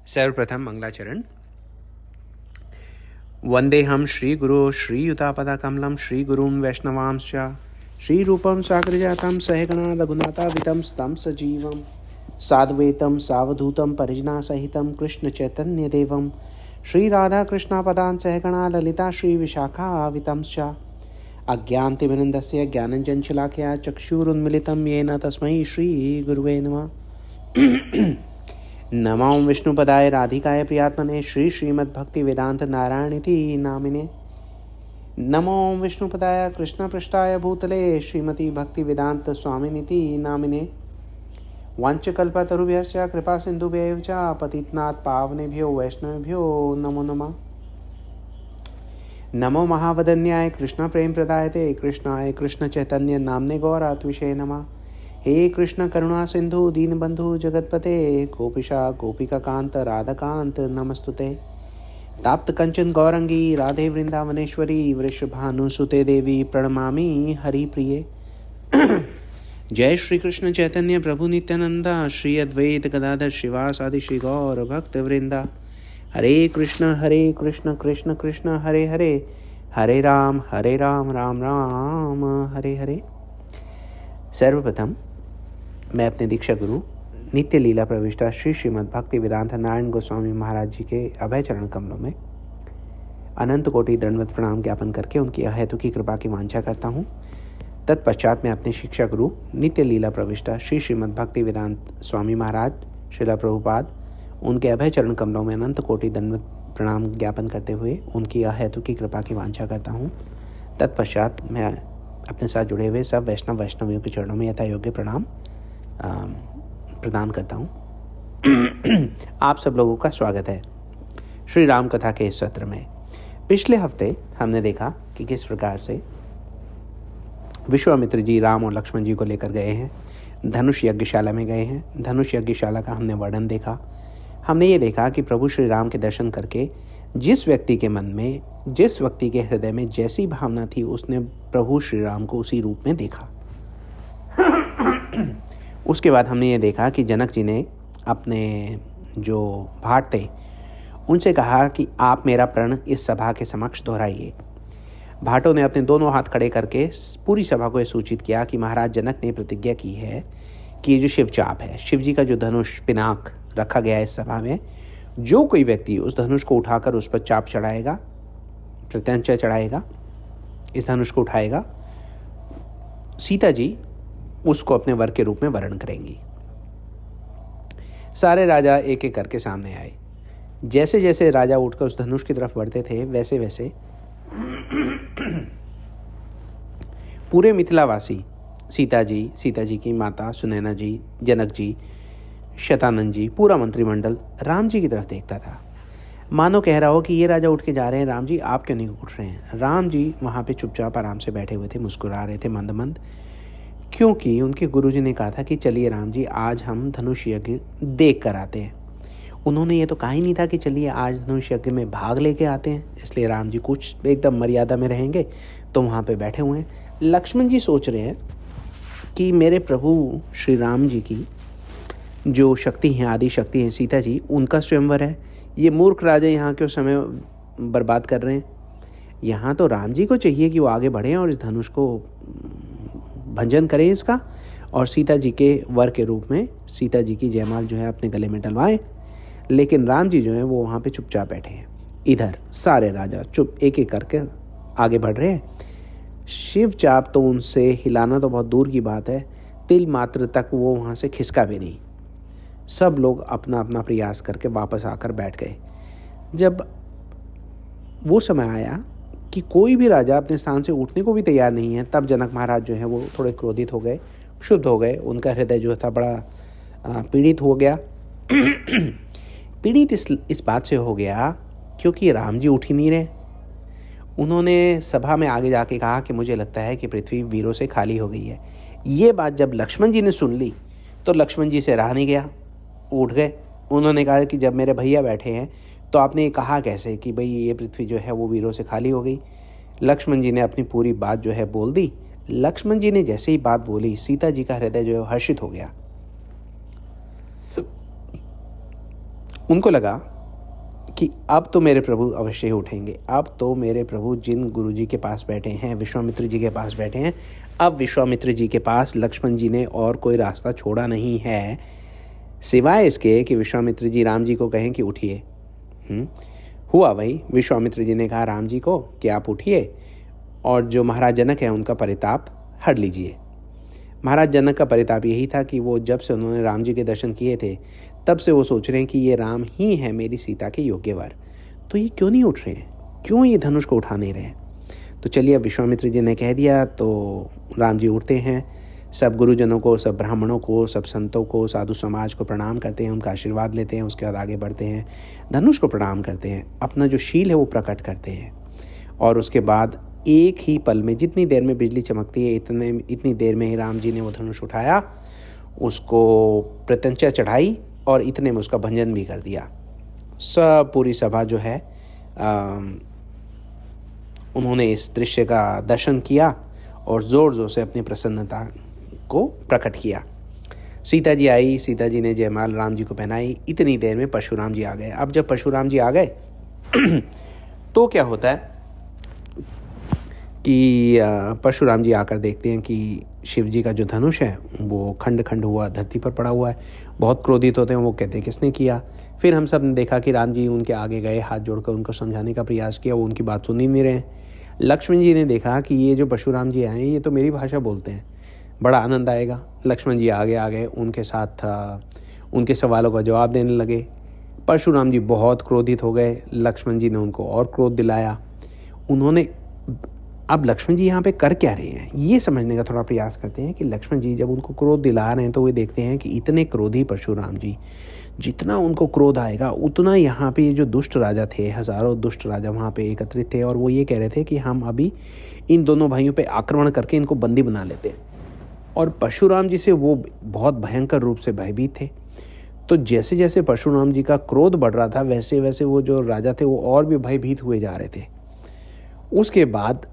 सर्वप्रथम मंगलाचरण। वंदेहम श्रीगुरो श्रीयुतापदाकमलं श्रीगुरुं वैष्णवांश्च श्रीरूपं साग्रजातं सहगणा रघुनाथावितं स्तं सजीवं साद्वैतं सावधूतं परिजनासहितं कृष्णचैतन्यदेवं श्रीराधाकृष्णापदान् सहगणा ललिता श्रीविशाखावितं च अज्ञानतिमिरन्दस्य ज्ञानञ्जनशलाकया चक्षुरुन्मिलितं येन तस्मै श्रीगुरुवे नमः। नमो विष्णुपदाय राधिकाय प्रियात्मने श्रीमद्भक्तिवेदांत नारायणीति नामिने। नमो विष्णुपदाय कृष्णपृष्ठाय भूतले श्रीमती भक्तिवेदांत स्वामिनीति नामिने। वाञ्छकल्पतरुभ्यश्च कृपा सिन्धुभ्यैव च पतितनाथ पावनेभ्यो वैष्णवेभ्यो नमो नमः। नमो महावदन्याय कृष्ण प्रेम प्रदायते कृष्णाय कृष्ण चैतन्य नामने गौरात्विषे नमः। हे कृष्ण करुणा सिंधु दीनबंधु जगतपते गोपिशा गोपिका कांत राधाकांत नमस्तुते। ताप्त कंचन गौरंगी राधे वृंदावनेश्वरी वृषभानुसुते देवी प्रणमामि हरिप्रिये। जय श्री कृष्ण चैतन्य प्रभु नित्यानंदा श्री अद्वैत गदाधर शिवासादि श्री गौर भक्त वृंदा। हरे कृष्ण कृष्ण कृष्ण हरे हरे, हरे राम राम राम हरे हरे। सर्वप्रथम मैं अपने दीक्षा गुरु नित्य लीला प्रविष्टा श्रीमद् भक्ति वेदांत नारायण गोस्वामी महाराज जी के अभय चरण कमलों में अनंत कोटि दंडवत प्रणाम ज्ञापन करके उनकी अहेतु की कृपा की वांछा करता हूँ। तत्पश्चात मैं अपने शिक्षा गुरु नित्य लीला प्रविष्टा श्रीमद् भक्ति वेदांत स्वामी महाराज श्रीला प्रभुपाद उनके अभय चरण कमलों में अनंत कोटि दंडवत प्रणाम ज्ञापन करते हुए उनकी अहेतु की कृपा की वांछा करता हूँ। तत्पश्चात मैं अपने साथ जुड़े हुए सब वैष्णवियों के चरणों में यथा योग्य प्रणाम प्रदान करता हूँ। आप सब लोगों का स्वागत है श्री राम कथा के इस सत्र में। पिछले हफ्ते हमने देखा कि किस प्रकार से विश्वामित्र जी राम और लक्ष्मण जी को लेकर गए हैं, धनुष यज्ञशाला में गए हैं। धनुष यज्ञशाला का हमने वर्णन देखा। हमने ये देखा कि प्रभु श्री राम के दर्शन करके जिस व्यक्ति के मन में, जिस व्यक्ति के हृदय में जैसी भावना थी उसने प्रभु श्री राम को उसी रूप में देखा। उसके बाद हमने ये देखा कि जनक जी ने अपने जो भाट थे उनसे कहा कि आप मेरा प्रण इस सभा के समक्ष दोहराइए। भाटों ने अपने दोनों हाथ खड़े करके पूरी सभा को यह सूचित किया कि महाराज जनक ने प्रतिज्ञा की है कि ये जो शिव चाप है, शिव जी का जो धनुष पिनाक रखा गया है इस सभा में, जो कोई व्यक्ति उस धनुष को उठाकर उस पर चाप चढ़ाएगा, प्रत्यंचा चढ़ाएगा, इस धनुष को उठाएगा, सीता जी उसको अपने वर के रूप में वर्ण करेंगी। सारे राजा एक एक करके सामने आए। जैसे जैसे राजा उठकर उस धनुष की तरफ बढ़ते थे वैसे वैसे पूरे मिथिलावासी सीता जी की माता सुनैना जी, जनक जी, शतानंद जी, पूरा मंत्रिमंडल राम जी की तरफ देखता था। मानो कह रहा हो कि ये राजा उठ के जा रहे हैं, राम जी आप क्यों नहीं उठ रहे हैं। राम जी वहाँ पे चुपचाप आराम से बैठे हुए थे, मुस्कुरा रहे थे मंद मंद, क्योंकि उनके गुरुजी ने कहा था कि चलिए राम जी आज हम धनुष यज्ञ देख कर आते हैं। उन्होंने ये तो कहा ही नहीं था कि चलिए आज धनुष यज्ञ में भाग लेके आते हैं, इसलिए राम जी कुछ एकदम मर्यादा में रहेंगे तो वहाँ पे बैठे हुए हैं। लक्ष्मण जी सोच रहे हैं कि मेरे प्रभु श्री राम जी की जो शक्ति हैं, आदि शक्ति हैं, सीता जी, उनका स्वयंवर है। ये मूर्ख राजा यहाँ क्यों समय बर्बाद कर रहे हैं। यहाँ तो राम जी को चाहिए कि वो आगे बढ़ें और इस धनुष को भंजन करें इसका, और सीता जी के वर के रूप में सीता जी की जयमाल जो है अपने गले में डलवाएं। लेकिन राम जी जो है वो वहाँ पे चुपचाप बैठे हैं। इधर सारे राजा चुप एक एक करके आगे बढ़ रहे हैं। शिव चाप तो उनसे हिलाना तो बहुत दूर की बात है, तिल मात्र तक वो वहाँ से खिसका भी नहीं। सब लोग अपना अपना प्रयास करके वापस आकर बैठ गए। जब वो समय आया कि कोई भी राजा अपने स्थान से उठने को भी तैयार नहीं है, तब जनक महाराज जो है वो थोड़े क्रोधित हो गए, क्षुब्ध हो गए। उनका हृदय जो था बड़ा पीड़ित हो गया। पीड़ित इस बात से हो गया क्योंकि राम जी उठ ही नहीं रहे। उन्होंने सभा में आगे जाके कहा कि मुझे लगता है कि पृथ्वी वीरों से खाली हो गई है। ये बात जब लक्ष्मण जी ने सुन ली तो लक्ष्मण जी से रहा नहीं गया, उठ गए। उन्होंने कहा कि जब मेरे भैया बैठे हैं तो आपने ये कहा कैसे कि भाई ये पृथ्वी जो है वो वीरों से खाली हो गई। लक्ष्मण जी ने अपनी पूरी बात जो है बोल दी। लक्ष्मण जी ने जैसे ही बात बोली, सीता जी का हृदय जो है हर्षित हो गया। उनको लगा कि अब तो मेरे प्रभु अवश्य ही उठेंगे, अब तो मेरे प्रभु जिन गुरुजी के पास बैठे हैं, विश्वामित्र जी के पास बैठे हैं, अब विश्वामित्र जी के पास लक्ष्मण जी ने और कोई रास्ता छोड़ा नहीं है सिवाय इसके कि विश्वामित्र जी राम जी को कहें कि उठिए। हुआ वही, विश्वामित्र जी ने कहा राम जी को कि आप उठिए और जो महाराज जनक है उनका परिताप हर लीजिए। महाराज जनक का परिताप यही था कि वो जब से उन्होंने राम जी के दर्शन किए थे तब से वो सोच रहे हैं कि ये राम ही है मेरी सीता के योग्य वर, तो ये क्यों नहीं उठ रहे हैं, क्यों ये धनुष को उठा नहीं रहे हैं। तो चलिए, अब विश्वामित्र जी ने कह दिया तो राम जी उठते हैं, सब गुरुजनों को, सब ब्राह्मणों को, सब संतों को, साधु समाज को प्रणाम करते हैं, उनका आशीर्वाद लेते हैं, उसके बाद आगे बढ़ते हैं, धनुष को प्रणाम करते हैं, अपना जो शील है वो प्रकट करते हैं। और उसके बाद एक ही पल में, जितनी देर में बिजली चमकती है इतनी देर में ही राम जी ने वो धनुष उठाया, उसको प्रत्यंचा चढ़ाई और इतने में उसका भंजन भी कर दिया। सब पूरी सभा जो है उन्होंने इस दृश्य का दर्शन किया और ज़ोर ज़ोर से अपनी प्रसन्नता को प्रकट किया। सीता जी आई, सीता जी ने जयमाल राम जी को पहनाई, इतनी देर में परशुराम जी आ गए। अब जब परशुराम जी आ गए तो क्या होता है कि परशुराम जी आकर देखते हैं कि शिव जी का जो धनुष है वो खंड खंड हुआ धरती पर पड़ा हुआ है। बहुत क्रोधित होते हैं, वो कहते हैं किसने किया। फिर हम सब ने देखा कि राम जी उनके आगे गए, हाथ जोड़कर उनको समझाने का प्रयास किया, वो उनकी बात सुन ही नहीं रहे हैं। लक्ष्मण जी ने देखा कि ये जो परशुराम जी आए ये तो मेरी भाषा बोलते हैं, बड़ा आनंद आएगा। लक्ष्मण जी आगे आ गए, उनके साथ उनके सवालों का जवाब देने लगे। परशुराम जी बहुत क्रोधित हो गए, लक्ष्मण जी ने उनको और क्रोध दिलाया। उन्होंने, अब लक्ष्मण जी यहाँ पे कर क्या रहे हैं ये समझने का थोड़ा प्रयास करते हैं कि लक्ष्मण जी जब उनको क्रोध दिला रहे हैं तो वे देखते हैं कि इतने क्रोधी परशुराम जी, जितना उनको क्रोध आएगा उतना यहाँ पे ये जो दुष्ट राजा थे, हजारों दुष्ट राजा वहाँ पे एकत्रित थे और वो ये कह रहे थे कि हम अभी इन दोनों भाइयों पे आक्रमण करके इनको बंदी बना लेते हैं। और परशुराम जी से वो बहुत भयंकर रूप से भयभीत थे। तो जैसे जैसे परशुराम जी का क्रोध बढ़ रहा था वैसे वैसे वो जो राजा थे वो और भी भयभीत हुए जा रहे थे। उसके बाद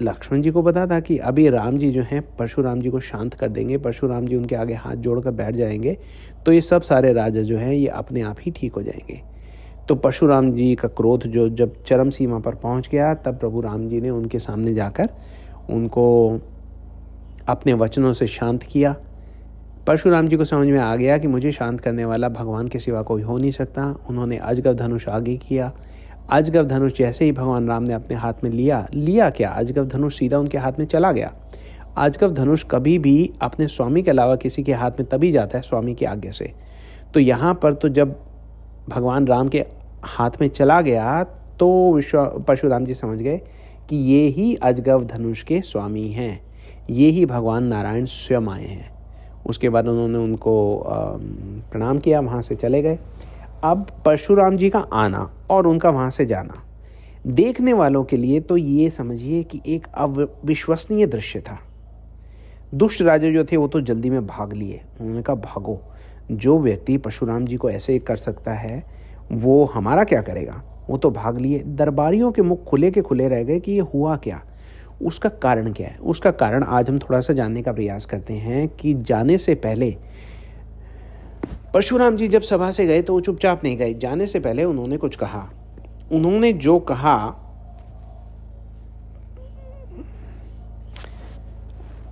लक्ष्मण जी को पता था कि अभी राम जी जो हैं परशुराम जी को शांत कर देंगे, परशुराम जी उनके आगे हाथ जोड़कर बैठ जाएंगे तो ये सब सारे राजा जो हैं ये अपने आप ही ठीक हो जाएंगे। तो परशुराम जी का क्रोध जो जब चरम सीमा पर पहुंच गया तब प्रभु राम जी ने उनके सामने जाकर उनको अपने वचनों से शांत किया। परशुराम जी को समझ में आ गया कि मुझे शांत करने वाला भगवान के सिवा कोई हो नहीं सकता। उन्होंने अजगर धनुष आगे किया। अजगर धनुष जैसे ही भगवान राम ने अपने हाथ में लिया क्या, अजगर धनुष सीधा उनके हाथ में चला गया। अजगर धनुष कभी भी अपने स्वामी के अलावा किसी के हाथ में तभी जाता है स्वामी की आज्ञा से। तो यहाँ पर तो जब भगवान राम के हाथ में चला गया तो परशुराम जी समझ गए कि ये ही अजगर धनुष के स्वामी हैं, ये ही भगवान नारायण स्वयं आए हैं। उसके बाद उन्होंने उनको प्रणाम किया, वहाँ से चले गए। अब परशुराम जी का आना और उनका वहाँ से जाना देखने वालों के लिए तो ये समझिए कि एक अविश्वसनीय दृश्य था। दुष्ट राजा जो थे वो तो जल्दी में भाग लिए। उन्होंने कहा भागो, जो व्यक्ति परशुराम जी को ऐसे कर सकता है वो हमारा क्या करेगा। वो तो भाग लिए। दरबारियों के मुख खुले के खुले रह गए कि ये हुआ क्या, उसका कारण क्या है। उसका कारण आज हम थोड़ा सा जानने का प्रयास करते हैं कि जाने से पहले परशुराम जी जब सभा से गए तो वो चुपचाप नहीं गए। जाने से पहले उन्होंने कुछ कहा। उन्होंने जो कहा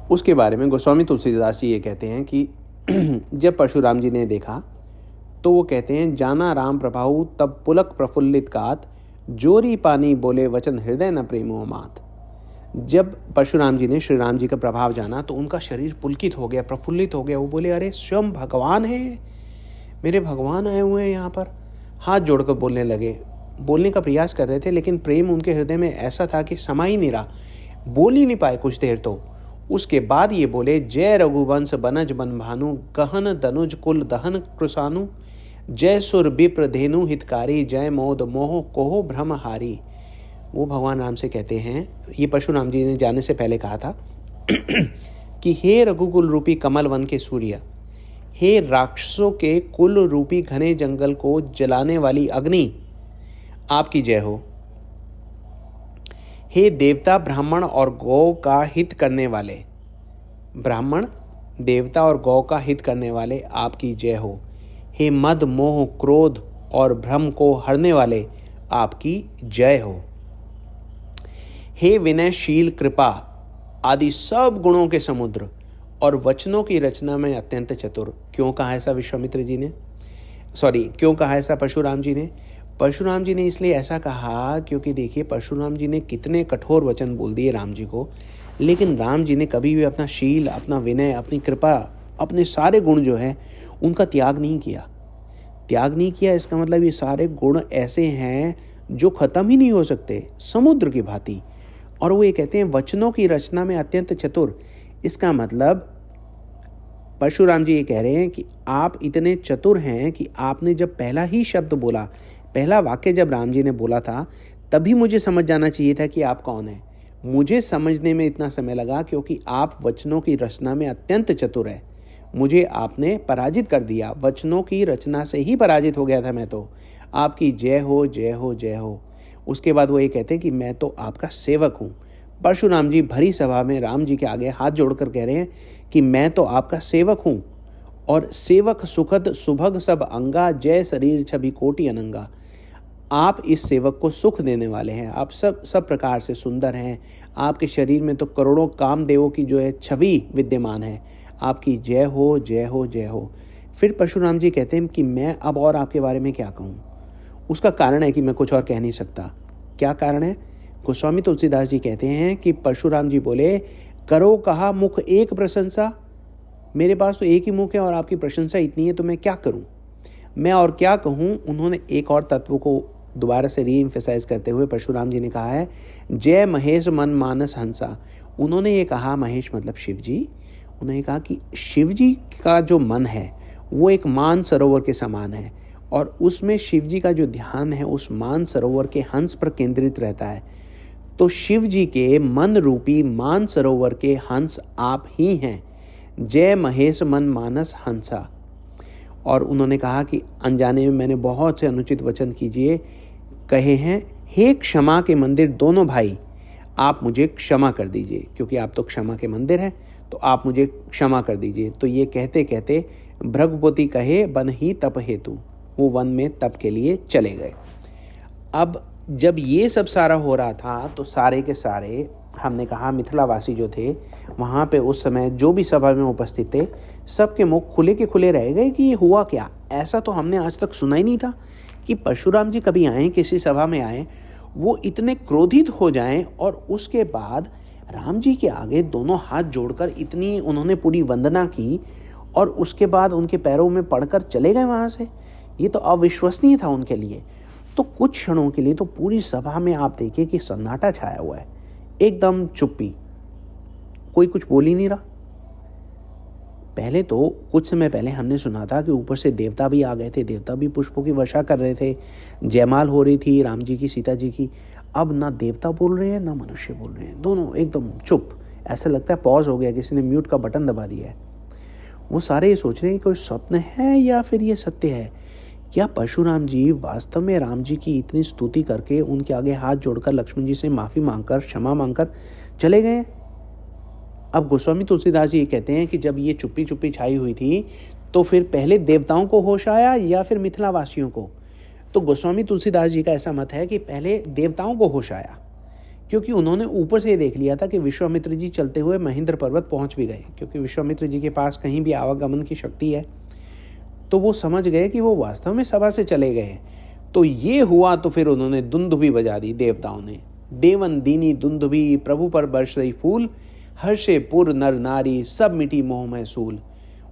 उसके बारे में गोस्वामी तुलसीदास जी ये कहते हैं कि जब परशुराम जी ने देखा तो वो कहते हैं, जाना राम प्रभाऊ तब पुलक प्रफुल्लित कात, जोरी पानी बोले वचन हृदय न प्रेमो मात। जब परशुराम जी ने श्री राम जी का प्रभाव जाना तो उनका शरीर पुलकित हो गया, प्रफुल्लित हो गया। वो बोले, अरे स्वयं भगवान है, मेरे भगवान आए हुए हैं यहाँ पर। हाथ जोड़कर बोलने लगे, बोलने का प्रयास कर रहे थे लेकिन प्रेम उनके हृदय में ऐसा था कि समा ही नहीं रहा, बोल ही नहीं पाए कुछ देर। तो उसके बाद ये बोले, जय रघुवंश बनज बन भानु, गहन दनुज कुल दहन कृसानु, जय सुर विप्र धेनु हितकारी, जय मोद मोह कोह ब्रह्महारी। वो भगवान राम से कहते हैं, ये परशुराम जी ने जाने से पहले कहा था कि हे रघुकुल रूपी कमल वन के सूर्य, हे राक्षसों के कुल रूपी घने जंगल को जलाने वाली अग्नि, आपकी जय हो। हे देवता ब्राह्मण और गौ का हित करने वाले, ब्राह्मण देवता और गौ का हित करने वाले, आपकी जय हो। हे मद मोह क्रोध और भ्रम को हरने वाले आपकी जय हो। हे विनयशील, कृपा आदि सब गुणों के समुद्र और वचनों की रचना में अत्यंत चतुर। क्यों कहा ऐसा विश्वामित्र जी ने, क्यों कहा ऐसा परशुराम जी ने? परशुराम जी ने इसलिए ऐसा कहा क्योंकि देखिए, परशुराम जी ने कितने कठोर वचन बोल दिए राम जी को, लेकिन राम जी ने कभी भी अपना शील, अपना विनय, अपनी कृपा, अपने सारे गुण जो है उनका त्याग नहीं किया। त्याग नहीं किया इसका मतलब ये सारे गुण ऐसे हैं जो खत्म ही नहीं हो सकते, समुद्र की भांति। और वो ये कहते हैं वचनों की रचना में अत्यंत चतुर। इसका मतलब परशुराम जी ये कह रहे हैं कि आप इतने चतुर हैं कि आपने जब पहला ही शब्द बोला, पहला वाक्य जब राम जी ने बोला था, तभी मुझे समझ जाना चाहिए था कि आप कौन हैं। मुझे समझने में इतना समय लगा क्योंकि आप वचनों की रचना में अत्यंत चतुर है। मुझे आपने पराजित कर दिया, वचनों की रचना से ही पराजित हो गया था मैं तो। आपकी जय हो, जय हो, जय हो। उसके बाद वो ये कहते हैं कि मैं तो आपका सेवक हूँ। परशुराम जी भरी सभा में राम जी के आगे हाथ जोड़कर कह रहे हैं कि मैं तो आपका सेवक हूँ, और सेवक सुखद सुभग सब अंगा, जय शरीर छवि कोटि अनंगा। आप इस सेवक को सुख देने वाले हैं, आप सब प्रकार से सुंदर हैं, आपके शरीर में तो करोड़ों कामदेवों की जो है छवि विद्यमान है। आपकी जय हो, जय हो, जय हो। फिर परशुराम जी कहते हैं कि मैं अब और आपके बारे में क्या कहूँ। उसका कारण है कि मैं कुछ और कह नहीं सकता। क्या कारण है? गोस्वामी तुलसीदास जी कहते हैं कि परशुराम जी बोले, करो कहा मुख एक प्रशंसा। मेरे पास तो एक ही मुख है और आपकी प्रशंसा इतनी है, तो मैं क्या करूं, मैं और क्या कहूं। उन्होंने एक और तत्व को दोबारा से रीएम्फेसाइज करते हुए परशुराम जी ने कहा है, जय महेश मन मानस हंसा। उन्होंने ये कहा, महेश मतलब शिव जी, उन्होंने कहा कि शिव जी का जो मन है वो एक मान सरोवर के समान है, और उसमें शिव जी का जो ध्यान है उस मान सरोवर के हंस पर केंद्रित रहता है। तो शिव जी के मन रूपी मान सरोवर के हंस आप ही हैं। जय महेश मन मानस हंसा। और उन्होंने कहा कि अनजाने में मैंने बहुत से अनुचित वचन कहे हैं। हे क्षमा के मंदिर दोनों भाई, आप मुझे क्षमा कर दीजिए, क्योंकि आप तो क्षमा के मंदिर हैं, तो आप मुझे क्षमा कर दीजिए। तो ये कहते कहते भृगुपति कहे बन ही तप हेतु, वो वन में तप के लिए चले गए। अब जब ये सब सारा हो रहा था तो सारे के सारे, हमने कहा मिथिलावासी जो थे वहाँ पे उस समय जो भी सभा में उपस्थित थे, सबके मुख खुले के खुले रह गए कि ये हुआ क्या। ऐसा तो हमने आज तक सुना ही नहीं था कि परशुराम जी कभी आए, किसी सभा में आए, वो इतने क्रोधित हो जाएं और उसके बाद राम जी के आगे दोनों हाथ जोड़कर इतनी उन्होंने पूरी वंदना की और उसके बाद उनके पैरों में पड़कर चले गए वहाँ से। ये तो अविश्वसनीय था उनके लिए। तो कुछ क्षणों के लिए तो पूरी सभा में आप देखिए कि सन्नाटा छाया हुआ है, एकदम चुप्पी, कोई कुछ बोल ही नहीं रहा। पहले तो कुछ समय पहले हमने सुना था कि ऊपर से देवता भी आ गए थे, देवता भी पुष्पों की वर्षा कर रहे थे, जयमाल हो रही थी राम जी की, सीता जी की। अब ना देवता बोल रहे हैं ना मनुष्य बोल रहे हैं, दोनों एकदम चुप। ऐसा लगता है पॉज हो गया, किसी ने म्यूट का बटन दबा दिया है। वो सारे ये सोच रहे हैं कोई स्वप्न है या फिर ये सत्य है। क्या परशुराम जी वास्तव में राम जी की इतनी स्तुति करके उनके आगे हाथ जोड़कर लक्ष्मण जी से माफ़ी मांगकर, क्षमा मांगकर चले गए? अब गोस्वामी तुलसीदास जी ये कहते हैं कि जब ये चुप्पी चुप्पी छाई हुई थी तो फिर पहले देवताओं को होश आया या फिर मिथिलावासियों को? तो गोस्वामी तुलसीदास जी का ऐसा मत है कि पहले देवताओं को होश आया, क्योंकि उन्होंने ऊपर से ये देख लिया था कि विश्वामित्र जी चलते हुए महेंद्र पर्वत पहुंच भी गए, क्योंकि विश्वामित्र जी के पास कहीं भी आवागमन की शक्ति है। तो वो समझ गए कि वो वास्तव में सभा से चले गए। तो ये हुआ तो फिर उन्होंने दुंदुभी बजा दी देवताओं ने। देवन दीनी दुंदुभी प्रभु पर बरस रही फूल, हर्षे पुर नर नारी सब मिटी मोह महसूल।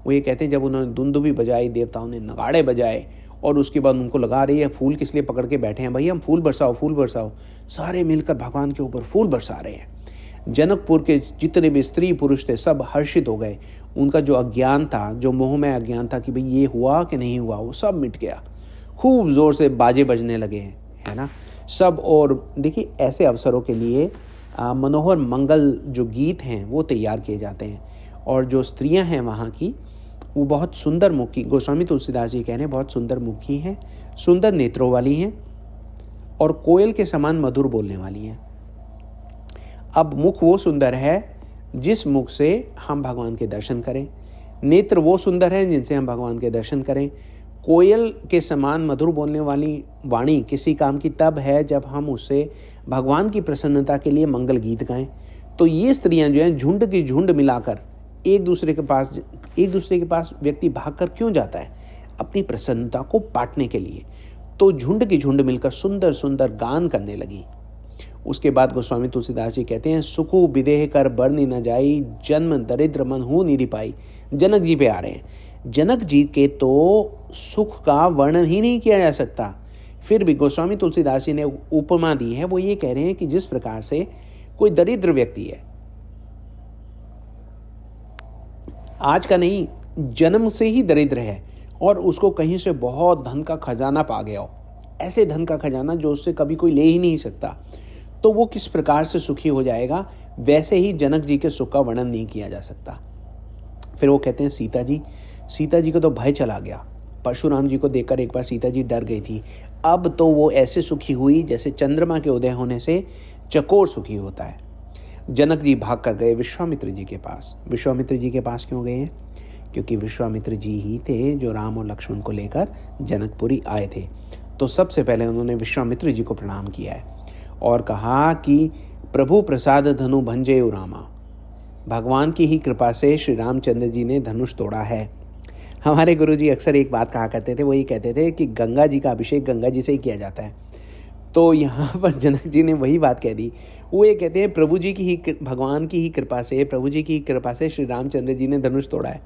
वो ये कहते हैं जब उन्होंने दुंदुभी बजाई, देवताओं ने नगाड़े बजाए और उसके बाद उनको लगा रही है फूल किस लिए पकड़ के बैठे हैं भाई, हम फूल बरसाओ फूल बरसाओ। सारे मिलकर भगवान के ऊपर फूल बरसा रहे हैं। जनकपुर के जितने भी स्त्री पुरुष थे सब हर्षित हो गए। उनका जो अज्ञान था, जो मोहमय अज्ञान था कि भाई ये हुआ कि नहीं हुआ, वो सब मिट गया। खूब जोर से बाजे बजने लगे हैं, है ना सब। और देखिए ऐसे अवसरों के लिए मनोहर मंगल जो गीत हैं वो तैयार किए जाते हैं, और जो स्त्रियां हैं वहाँ की वो बहुत सुंदर मुख की, गोस्वामी तुलसीदास जी कह रहे हैं बहुत सुंदर मुख की हैं, सुंदर नेत्रों वाली हैं और कोयल के समान मधुर बोलने वाली हैं। अब मुख वो सुंदर है जिस मुख से हम भगवान के दर्शन करें, नेत्र वो सुंदर हैं जिनसे हम भगवान के दर्शन करें, कोयल के समान मधुर बोलने वाली वाणी किसी काम की तब है जब हम उससे भगवान की प्रसन्नता के लिए मंगल गीत गाएं। तो ये स्त्रियां जो हैं झुंड की झुंड मिलाकर एक दूसरे के पास व्यक्ति भागकर क्यों जाता है? अपनी प्रसन्नता को बांटने के लिए। तो झुंड की झुंड मिलकर सुंदर सुंदर गान करने लगी। उसके बाद गोस्वामी तुलसीदास जी कहते हैं, सुखु विदेह कर बरनी न जाई, जन्म दरिद्र मन हूँ निधि पाई। जनक जी पे आ रहे हैं। जनक जी के तो सुख का वर्णन ही नहीं किया जा सकता, फिर भी गोस्वामी तुलसीदास जी ने उपमा दी है। वो ये कह रहे हैं कि जिस प्रकार से कोई दरिद्र व्यक्ति है, आज का नहीं, जन्म से ही दरिद्र है और उसको कहीं से बहुत धन का खजाना पा गया हो, ऐसे धन का खजाना जो उससे कभी कोई ले ही नहीं सकता, तो वो किस प्रकार से सुखी हो जाएगा, वैसे ही जनक जी के सुख का वर्णन नहीं किया जा सकता। फिर वो कहते हैं सीता जी को तो भय चला गया। परशुराम जी को देखकर एक बार सीता जी डर गई थी, अब तो वो ऐसे सुखी हुई जैसे चंद्रमा के उदय होने से चकोर सुखी होता है। जनक जी भाग कर गए विश्वामित्र जी के पास। विश्वामित्र जी के पास क्यों गए हैं? क्योंकि विश्वामित्र जी ही थे जो राम और लक्ष्मण को लेकर जनकपुरी आए थे। तो सबसे पहले उन्होंने विश्वामित्र जी को प्रणाम किया है और कहा कि प्रभु प्रसाद धनु भंजयु रामा, भगवान की ही कृपा से श्री रामचंद्र जी ने धनुष तोड़ा है। हमारे गुरुजी अक्सर एक बात कहा करते थे, वो ये कहते थे कि गंगा जी का अभिषेक गंगा जी से ही किया जाता है। तो यहाँ पर जनक जी ने वही बात कह दी। वो ये कहते हैं प्रभु जी की ही, भगवान की ही कृपा से, प्रभु जी की ही कृपा से श्री रामचंद्र जी ने धनुष तोड़ा है।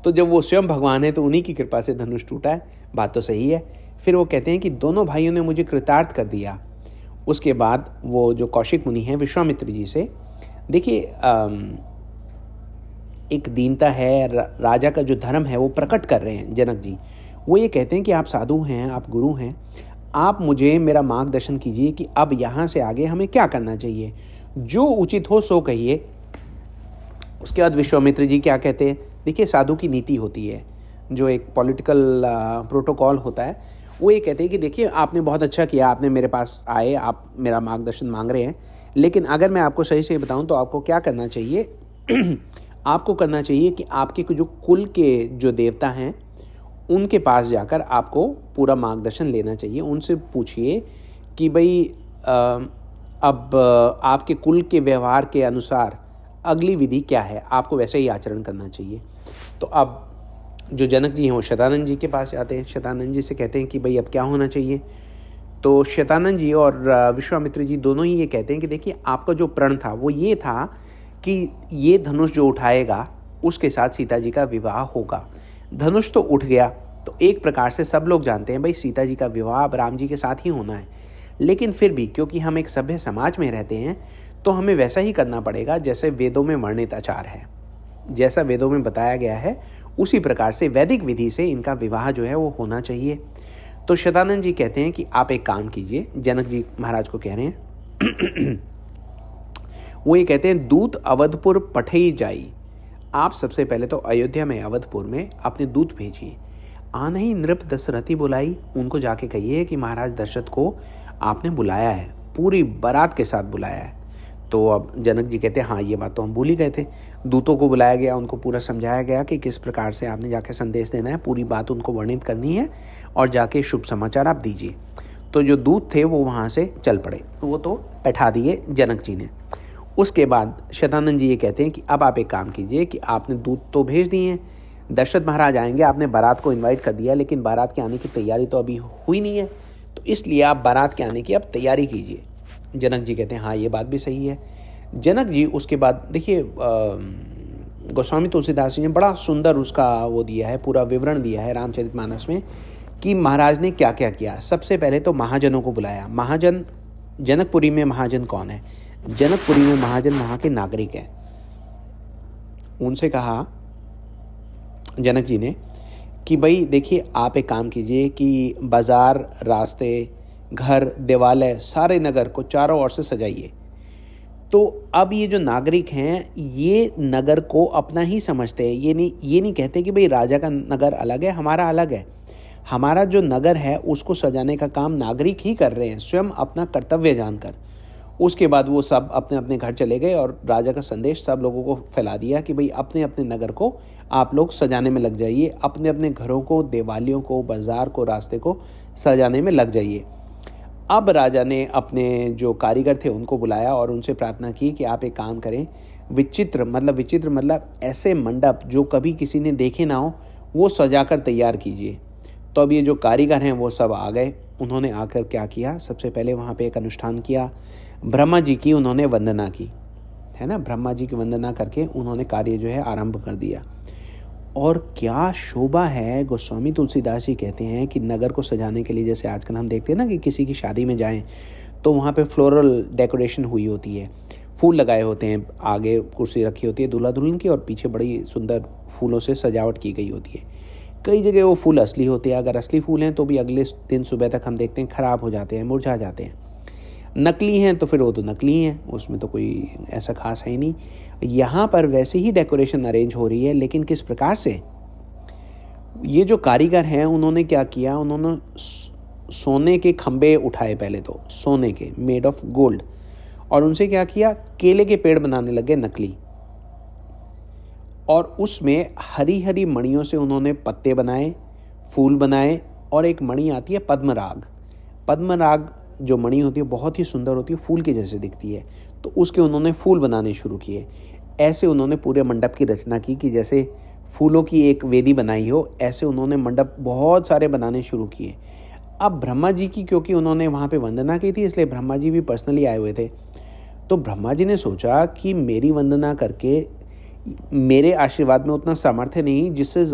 तो जब वो स्वयं भगवान है तो उन्हीं की कृपा से धनुष टूटा है, बात तो सही है। फिर वो कहते हैं कि दोनों भाइयों ने मुझे कृतार्थ कर दिया। उसके बाद वो जो कौशिक मुनि हैं विश्वामित्र जी से, देखिए एक दीनता है, राजा का जो धर्म है वो प्रकट कर रहे हैं जनक जी। वो ये कहते हैं कि आप साधु हैं, आप गुरु हैं, आप मुझे मेरा मार्गदर्शन कीजिए कि अब यहाँ से आगे हमें क्या करना चाहिए, जो उचित हो सो कहिए। उसके बाद विश्वामित्र जी क्या कहते हैं? देखिए साधु की नीति होती है, जो एक पॉलिटिकल प्रोटोकॉल होता है, वो ये कहते हैं कि देखिए आपने बहुत अच्छा किया, आपने मेरे पास आए, आप मेरा मार्गदर्शन मांग रहे हैं, लेकिन अगर मैं आपको सही से बताऊं तो आपको क्या करना चाहिए आपको करना चाहिए कि आपके जो कुल के जो देवता हैं उनके पास जाकर आपको पूरा मार्गदर्शन लेना चाहिए। उनसे पूछिए कि भाई अब आपके कुल के व्यवहार के अनुसार अगली विधि क्या है, आपको वैसे ही आचरण करना चाहिए। तो अब जो जनक जी हैं वो शतानंद जी के पास जाते हैं। शतानंद जी से कहते हैं कि भाई अब क्या होना चाहिए। तो शतानंद जी और विश्वामित्र जी दोनों ही ये कहते हैं कि देखिए आपका जो प्रण था वो ये था कि ये धनुष जो उठाएगा उसके साथ सीता जी का विवाह होगा। धनुष तो उठ गया, तो एक प्रकार से सब लोग जानते हैं भाई सीता जी का विवाह अब राम जी के साथ ही होना है। लेकिन फिर भी क्योंकि हम एक सभ्य समाज में रहते हैं तो हमें वैसा ही करना पड़ेगा जैसे वेदों में वर्णित आचार है, जैसा वेदों में बताया गया है उसी प्रकार से वैदिक विधि से इनका विवाह जो है वो होना चाहिए। तो शतानंद जी कहते हैं कि आप एक काम कीजिए, जनक जी महाराज को कह रहे हैं वो ये कहते हैं दूत अवधपुर पठई जाई, आप सबसे पहले तो अयोध्या में अवधपुर में अपने दूत भेजिए। आन ही नृप दशरथी बुलाई, उनको जाके कहिए कि महाराज दशरथ को आपने बुलाया है, पूरी बारात के साथ बुलाया है। तो अब जनक जी कहते हैं हाँ ये बात तो हम भूल ही गए थे। दूतों को बुलाया गया, उनको पूरा समझाया गया कि किस प्रकार से आपने जाके संदेश देना है, पूरी बात उनको वर्णित करनी है और जाके शुभ समाचार आप दीजिए। तो जो दूत थे वो वहाँ से चल पड़े, वो तो बैठा दिए जनक जी ने। उसके बाद शतानंद जी ये कहते हैं कि अब आप एक काम कीजिए कि आपने दूत तो भेज दिए हैं, दशरथ महाराज आएंगे, आपने बारात को इनवाइट कर दिया, लेकिन बारात के आने की तैयारी तो अभी हुई नहीं है, तो इसलिए आप बारात के आने की अब तैयारी कीजिए। जनक जी कहते हैं हाँ ये बात भी सही है। जनक जी उसके बाद देखिए गोस्वामी तुलसीदास जी ने बड़ा सुंदर उसका वो दिया है, पूरा विवरण दिया है रामचरितमानस में कि महाराज ने क्या क्या किया। सबसे पहले तो महाजनों को बुलाया। महाजन, जनकपुरी में महाजन कौन है? जनकपुरी में महाजन वहाँ के नागरिक हैं। उनसे कहा जनक जी ने कि भाई देखिए आप एक काम कीजिए कि बाजार, रास्ते, घर, देवालय, सारे नगर को चारों ओर से सजाइए। तो अब ये जो नागरिक हैं ये नगर को अपना ही समझते हैं, ये नहीं कहते कि भाई राजा का नगर अलग है, हमारा अलग है। हमारा जो नगर है उसको सजाने का काम नागरिक ही कर रहे हैं, स्वयं अपना कर्तव्य जानकर। उसके बाद वो सब अपने अपने घर चले गए और राजा का संदेश सब लोगों को फैला दिया कि भाई अपने अपने नगर को आप लोग सजाने में लग जाइए, अपने अपने घरों को, दिवालियों को, बाजार को, रास्ते को सजाने में लग जाइए। अब राजा ने अपने जो कारीगर थे उनको बुलाया और उनसे प्रार्थना की कि आप एक काम करें, विचित्र मतलब ऐसे मंडप जो कभी किसी ने देखे ना हो वो सजाकर तैयार कीजिए। तो अब ये जो कारीगर हैं वो सब आ गए। उन्होंने आकर क्या किया, सबसे पहले वहाँ पे एक अनुष्ठान किया, ब्रह्मा जी की उन्होंने वंदना की, है ना। ब्रह्मा जी की वंदना करके उन्होंने कार्य जो है आरंभ कर दिया। और क्या शोभा है। गोस्वामी तुलसीदास जी कहते हैं कि नगर को सजाने के लिए, जैसे आजकल हम देखते हैं ना कि किसी की शादी में जाएं तो वहाँ पे फ्लोरल डेकोरेशन हुई होती है, फूल लगाए होते हैं, आगे कुर्सी रखी होती है दूल्हा दुल्हन की और पीछे बड़ी सुंदर फूलों से सजावट की गई होती है। कई जगह वो फूल असली होते हैं, अगर असली फूल हैं तो भी अगले दिन सुबह तक हम देखते हैं ख़राब हो जाते हैं, मुरझा जाते हैं। नकली हैं तो फिर वो तो नकली हैं, उसमें तो कोई ऐसा खास है ही नहीं। यहाँ पर वैसे ही डेकोरेशन अरेंज हो रही है, लेकिन किस प्रकार से। ये जो कारीगर हैं उन्होंने क्या किया, उन्होंने सोने के खंबे उठाए, पहले तो सोने के, मेड ऑफ गोल्ड, और उनसे क्या किया, केले के पेड़ बनाने लगे नकली, और उसमें हरी हरी मणियों से उन्होंने पत्ते बनाए, फूल बनाए, और एक मणि आती है पद्मराग। पद्मराग जो मणि होती है बहुत ही सुंदर होती है, फूल के जैसे दिखती है, तो उसके उन्होंने फूल बनाने शुरू किए। ऐसे उन्होंने पूरे मंडप की रचना की कि जैसे फूलों की एक वेदी बनाई हो, ऐसे उन्होंने मंडप बहुत सारे बनाने शुरू किए। अब ब्रह्मा जी की क्योंकि उन्होंने वहाँ पे वंदना की थी, इसलिए ब्रह्मा जी भी पर्सनली आए हुए थे। तो ब्रह्मा जी ने सोचा कि मेरी वंदना करके, मेरे आशीर्वाद में उतना सामर्थ्य नहीं जिससे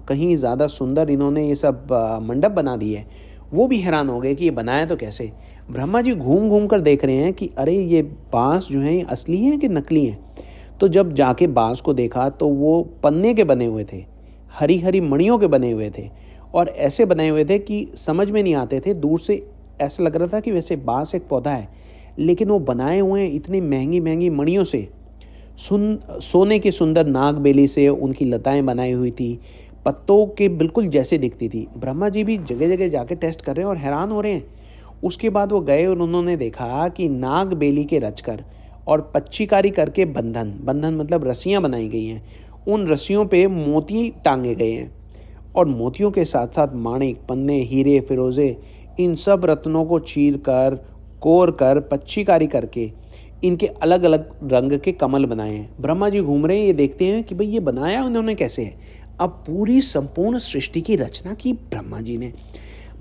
कहीं ज़्यादा सुंदर इन्होंने ये सब मंडप बना दिए। वो भी हैरान हो गए कि ये बनाया तो कैसे। ब्रह्मा जी घूम घूम कर देख रहे हैं कि अरे ये बांस जो हैं ये असली हैं कि नकली हैं। तो जब जाके बांस को देखा तो वो पन्ने के बने हुए थे, हरी हरी मणियों के बने हुए थे, और ऐसे बनाए हुए थे कि समझ में नहीं आते थे। दूर से ऐसा लग रहा था कि वैसे बांस एक पौधा है, लेकिन वो बनाए हुए हैं इतनी महंगी महंगी मणियों से, सोने की सुंदर नागबेली से उनकी लताएं बनाई हुई थी, पत्तों के बिल्कुल जैसे दिखती थी। ब्रह्मा जी भी जगह जगह जाके टेस्ट कर रहे हैं और हैरान हो रहे हैं। उसके बाद वो गए और उन्होंने देखा कि नागबेली के रचकर और पच्चीकारी करके बंधन मतलब रस्सियाँ बनाई गई हैं, उन रस्सियों पे मोती टांगे गए हैं, और मोतियों के साथ साथ माणिक, पन्ने, हीरे, फिरोजे, इन सब रत्नों को चीर कर, कोर कर, पच्चीकारी करके इनके अलग अलग रंग के कमल बनाए हैं। ब्रह्मा जी घूम रहे हैं, ये देखते हैं कि भाई ये बनाया उन्होंने कैसे है। अब पूरी संपूर्ण सृष्टि की रचना की ब्रह्मा जी ने।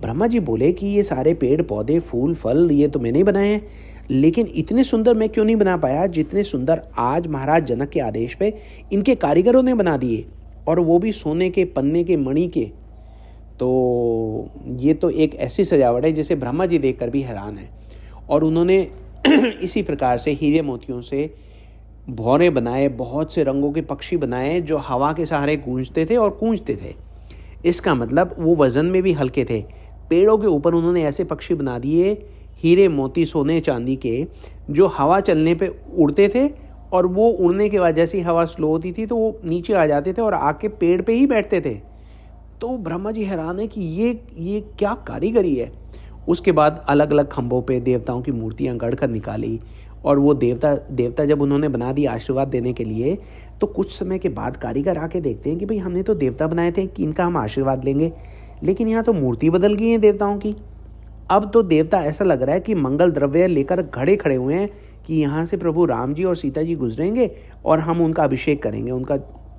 ब्रह्मा जी बोले कि ये सारे पेड़ पौधे, फूल, फल ये तो मैंने ही बनाए हैं, लेकिन इतने सुंदर मैं क्यों नहीं बना पाया जितने सुंदर आज महाराज जनक के आदेश पे इनके कारीगरों ने बना दिए, और वो भी सोने के, पन्ने के, मणि के। तो ये तो एक ऐसी सजावट है जिसे ब्रह्मा जी देखकर भी हैरान है। और उन्होंने इसी प्रकार से हीरे मोतियों से भौरे बनाए, बहुत से रंगों के पक्षी बनाए जो हवा के सहारे गूंजते थे और कूंजते थे। इसका मतलब वो वज़न में भी हल्के थे। पेड़ों के ऊपर उन्होंने ऐसे पक्षी बना दिए, हीरे मोती सोने चांदी के, जो हवा चलने पे उड़ते थे, और वो उड़ने के बाद जैसी हवा स्लो होती थी तो वो नीचे आ जाते थे और आके पेड़ पे ही बैठते थे। तो ब्रह्मा जी हैरान है कि ये क्या कारीगरी है। उसके बाद अलग अलग खंभों पे देवताओं की मूर्तियां गढ़ कर निकाली, और वो देवता जब उन्होंने बना दिया आशीर्वाद देने के लिए, तो कुछ समय के बाद कारीगर आके देखते हैं कि भाई हमने तो देवता बनाए थे कि इनका हम आशीर्वाद लेंगे, लेकिन यहाँ तो मूर्ति बदल गई है देवताओं की। अब तो देवता ऐसा लग रहा है कि मंगल द्रव्य लेकर खड़े हुए हैं कि यहाँ से प्रभु राम जी और सीता जी गुजरेंगे और हम उनका अभिषेक करेंगे, उनका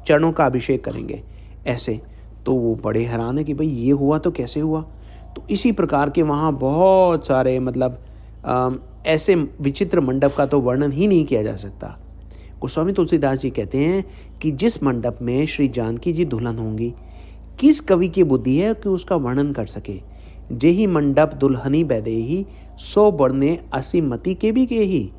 चरणों का अभिषेक करेंगे ऐसे। तो वो बड़े हैरान है कि भाई ये हुआ तो कैसे हुआ। तो इसी प्रकार के वहाँ बहुत सारे ऐसे विचित्र मंडप का तो वर्णन ही नहीं किया जा सकता। गोस्वामी तुलसीदास जी कहते हैं कि जिस मंडप में श्री जानकी जी दुल्हन होंगी, किस कवि की बुद्धि है कि उसका वर्णन कर सके। जेही मंडप दुल्हनी बैदेही, 100 बरने 80 मती के भी के ही।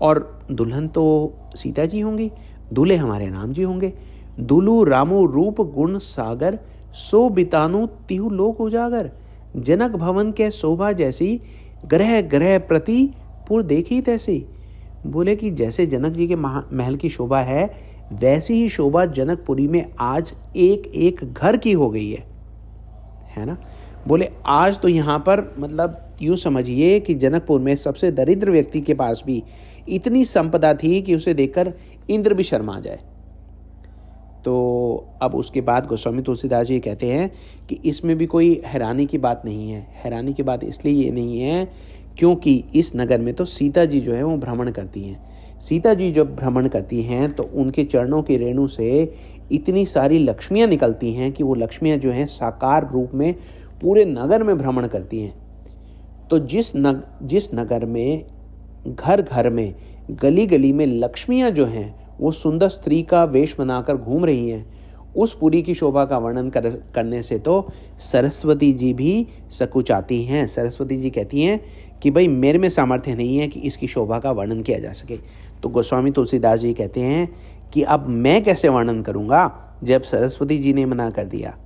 और दुल्हन तो सीता जी होंगी, दूल्हे हमारे राम जी होंगे। दुलु रामु रूप गुण सागर, 100 बितानु तिहु लोक उजागर। जनक भवन के शोभा जैसी, ग्रह ग्रह प्रति पुर देखी तैसी। बोले कि जैसे जनक जी के महल की शोभा है, वैसी ही शोभा जनकपुरी में आज एक एक घर की हो गई है ना। बोले आज तो यहाँ पर यूँ समझिए कि जनकपुर में सबसे दरिद्र व्यक्ति के पास भी इतनी संपदा थी कि उसे देखकर इंद्र भी शर्मा जाए। तो अब उसके बाद गोस्वामी तुलसीदास जी कहते हैं कि इसमें भी कोई हैरानी की बात नहीं है। हैरानी की बात इसलिए ये नहीं है क्योंकि इस नगर में तो सीता जी जो है वो भ्रमण करती हैं। सीता जी जब भ्रमण करती हैं तो उनके चरणों की रेणु से इतनी सारी लक्ष्मियाँ निकलती हैं कि वो लक्ष्मियाँ जो हैं साकार रूप में पूरे नगर में भ्रमण करती हैं। तो जिस नगर में घर घर में गली गली में लक्ष्मियाँ जो हैं वो सुंदर स्त्री का वेश बनाकर घूम रही हैं, उस पुरी की शोभा का वर्णन करने से तो सरस्वती जी भी सकुचाती हैं। सरस्वती जी कहती हैं कि भाई मेरे में सामर्थ्य नहीं है कि इसकी शोभा का वर्णन किया जा सके। तो गोस्वामी तुलसीदास जी कहते हैं कि अब मैं कैसे वर्णन करूँगा जब सरस्वती जी ने मना कर दिया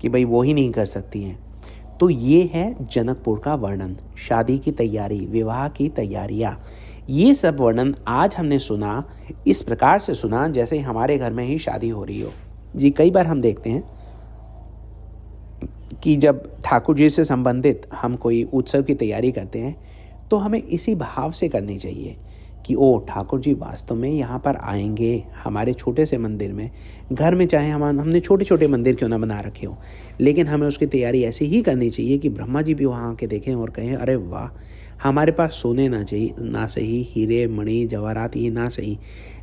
कि भाई वो ही नहीं कर सकती हैं। तो ये है जनकपुर का वर्णन, शादी की तैयारी, विवाह की तैयारियाँ। ये सब वर्णन आज हमने सुना, इस प्रकार से सुना जैसे हमारे घर में ही शादी हो रही हो। जी कई बार हम देखते हैं कि जब ठाकुर जी से संबंधित हम कोई उत्सव की तैयारी करते हैं तो हमें इसी भाव से करनी चाहिए कि ओ ठाकुर जी वास्तव में यहाँ पर आएंगे हमारे छोटे से मंदिर में। घर में चाहे हमने छोटे छोटे मंदिर क्यों ना बना रखे हो, लेकिन हमें उसकी तैयारी ऐसी ही करनी चाहिए कि ब्रह्मा जी भी वहाँ आके देखें और कहें अरे वाह, हमारे पास सोने ना सही, हीरे मणि जवाहरात ये ना सही,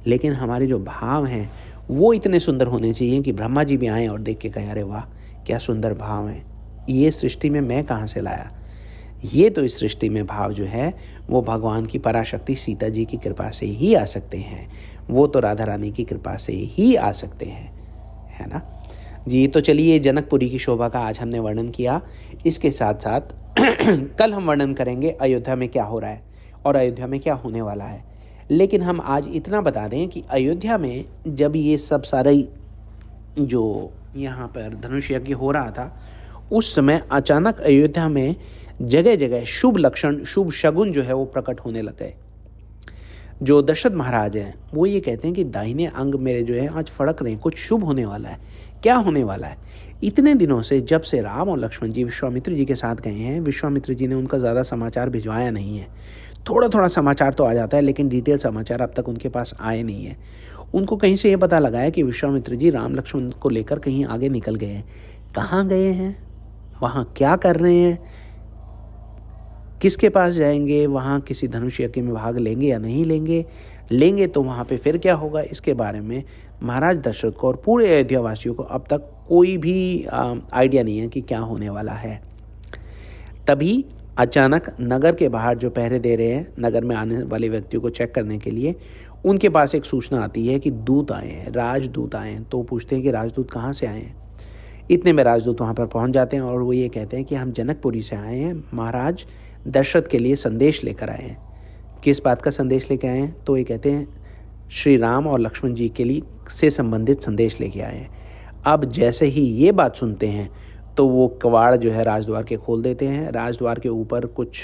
लेकिन हमारे जो भाव हैं वो इतने सुंदर होने चाहिए कि ब्रह्मा जी भी आएँ और देख के कहें अरे वाह क्या सुंदर भाव हैं, ये सृष्टि में मैं कहाँ से लाया। ये तो इस सृष्टि में भाव जो है वो भगवान की पराशक्ति सीता जी की कृपा से ही आ सकते हैं, वो तो राधा रानी की कृपा से ही आ सकते हैं, है ना जी। तो चलिए जनकपुरी की शोभा का आज हमने वर्णन किया। इसके साथ साथ कल हम वर्णन करेंगे अयोध्या में क्या हो रहा है और अयोध्या में क्या होने वाला है। लेकिन हम आज इतना बता दें कि अयोध्या में जब ये सब सारा जो यहाँ पर धनुष यज्ञ हो रहा था उस समय अचानक अयोध्या में जगह जगह शुभ लक्षण, शुभ शगुन जो है वो प्रकट होने लग गए। जो दशरथ महाराज हैं वो ये कहते हैं कि दाहिने अंग मेरे जो है आज फड़क रहे हैं, कुछ शुभ होने वाला है। क्या होने वाला है? इतने दिनों से जब से राम और लक्ष्मण जी विश्वामित्र जी के साथ गए हैं, विश्वामित्र जी ने उनका ज़्यादा समाचार भिजवाया नहीं है। थोड़ा थोड़ा समाचार तो आ जाता है लेकिन डिटेल समाचार अब तक उनके पास आए नहीं है। उनको कहीं से ये पता लगा है कि विश्वामित्र जी राम लक्ष्मण को लेकर कहीं आगे निकल गए हैं। कहाँ गए हैं, वहाँ क्या कर रहे हैं, किसके पास जाएंगे, वहाँ किसी धनुष यज्ञ में भाग लेंगे या नहीं लेंगे तो वहाँ पे फिर क्या होगा, इसके बारे में महाराज दशरथ को और पूरे अयोध्या वासियों को अब तक कोई भी आइडिया नहीं है कि क्या होने वाला है। तभी अचानक नगर के बाहर जो पहरे दे रहे हैं, नगर में आने वाले व्यक्तियों को चेक करने के लिए, उनके पास एक सूचना आती है कि दूत आए हैं, राजदूत आए हैं। तो पूछते हैं कि राजदूत कहाँ से आए हैं। इतने में राजदूत वहाँ पर पहुँच जाते हैं और वो ये कहते हैं कि हम जनकपुरी से आए हैं, महाराज दशरथ के लिए संदेश लेकर आए हैं। किस बात का संदेश लेकर आए हैं? तो ये कहते हैं श्री राम और लक्ष्मण जी के लिए से संबंधित संदेश लेके आए हैं। अब जैसे ही ये बात सुनते हैं तो वो कवाड़ जो है राजद्वार के खोल देते हैं। राजद्वार के ऊपर कुछ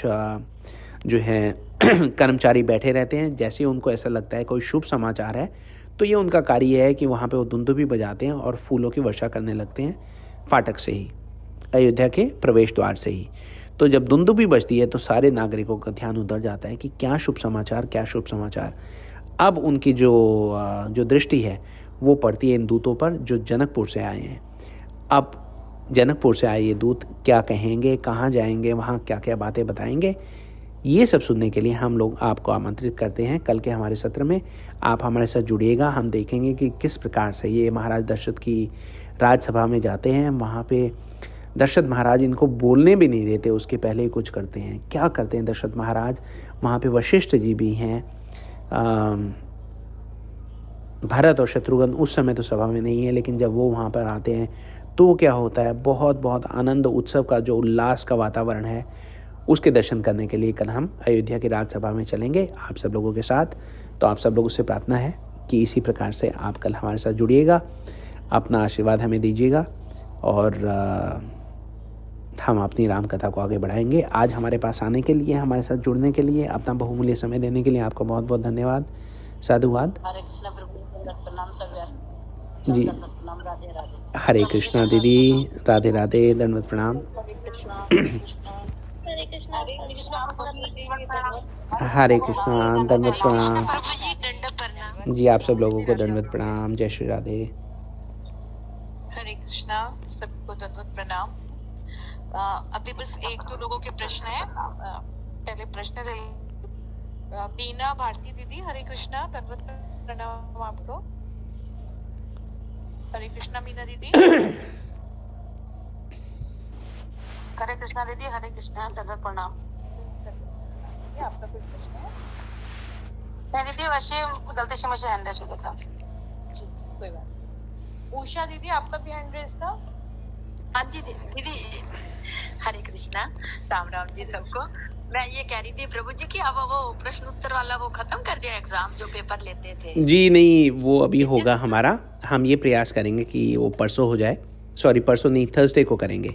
जो है कर्मचारी बैठे रहते हैं। जैसे उनको ऐसा लगता है कोई शुभ समाचार है तो ये उनका कार्य है कि वहाँ पे वो दुंदुभी बजाते हैं और फूलों की वर्षा करने लगते हैं फाटक से ही, अयोध्या के प्रवेश द्वार से ही। तो जब दुंदुभी बजती है तो सारे नागरिकों का ध्यान उधर जाता है कि क्या शुभ समाचार, क्या शुभ समाचार। अब उनकी जो दृष्टि है वो पड़ती है इन दूतों पर जो जनकपुर से आए हैं। अब जनकपुर से आए ये दूत क्या कहेंगे, कहाँ जाएंगे, वहाँ क्या क्या बातें बताएंगे, ये सब सुनने के लिए हम लोग आपको आमंत्रित करते हैं कल के हमारे सत्र में। आप हमारे साथ जुड़िएगा। हम देखेंगे कि किस प्रकार से ये महाराज दशरथ की राजसभा में जाते हैं। वहाँ पे दशरथ महाराज इनको बोलने भी नहीं देते, उसके पहले ही कुछ करते हैं। क्या करते हैं दशरथ महाराज? वहाँ पे वशिष्ठ जी भी हैं, भरत और शत्रुघ्न उस समय तो सभा में नहीं है, लेकिन जब वो वहाँ पर आते हैं तो क्या होता है, बहुत बहुत आनंद उत्सव का जो उल्लास का वातावरण है उसके दर्शन करने के लिए कल हम अयोध्या की राजसभा में चलेंगे आप सब लोगों के साथ। तो आप सब लोगों से प्रार्थना है कि इसी प्रकार से आप कल हमारे साथ जुड़िएगा, अपना आशीर्वाद हमें दीजिएगा और हम अपनी राम कथा को आगे बढ़ाएंगे। आज हमारे पास आने के लिए, हमारे साथ जुड़ने के लिए, अपना बहुमूल्य समय देने के लिए आपको बहुत बहुत धन्यवाद। साधुवाद। जी, हरे कृष्णा दीदी, राधे राधे, दंडवत प्रणाम। हरे कृष्णा। हरे कृष्णा, दंडवत प्रणाम। प्रभु जी दंड प्रणाम। जी आप सब लोगों को दंडवत प्रणाम। जय श्री राधे। हरे कृष्णा, सबको दंडवत प्रणाम। अभी बस एक दो लोगों के प्रश्न है। पहले प्रश्न रहे बीना भारती दीदी, हरे कृष्णा, दंडवत प्रणाम आपको। हरे कृष्णा मीना दीदी। हरे कृष्णा दीदी, हरे कृष्णा, दंडवत प्रणाम। आपका कोई प्रश्न है? नहीं दीदी, वैसे गलती से मुझे हैंड रेस हो गया था। कोई बात। उषा दीदी, आपका भी हैंड रेस था? हाँ जी दीदी, हरे कृष्णा, राम राम जी सबको। मैं ये कह रही थी प्रभु जी की अब वो प्रश्न उत्तर वाला वो खत्म कर दिया एग्जाम जो पेपर लेते थे। जी नहीं, वो अभी होगा हमारा। हम ये प्रयास करेंगे कि वो परसों हो जाए। सॉरी, परसों नहीं, थर्सडे को करेंगे।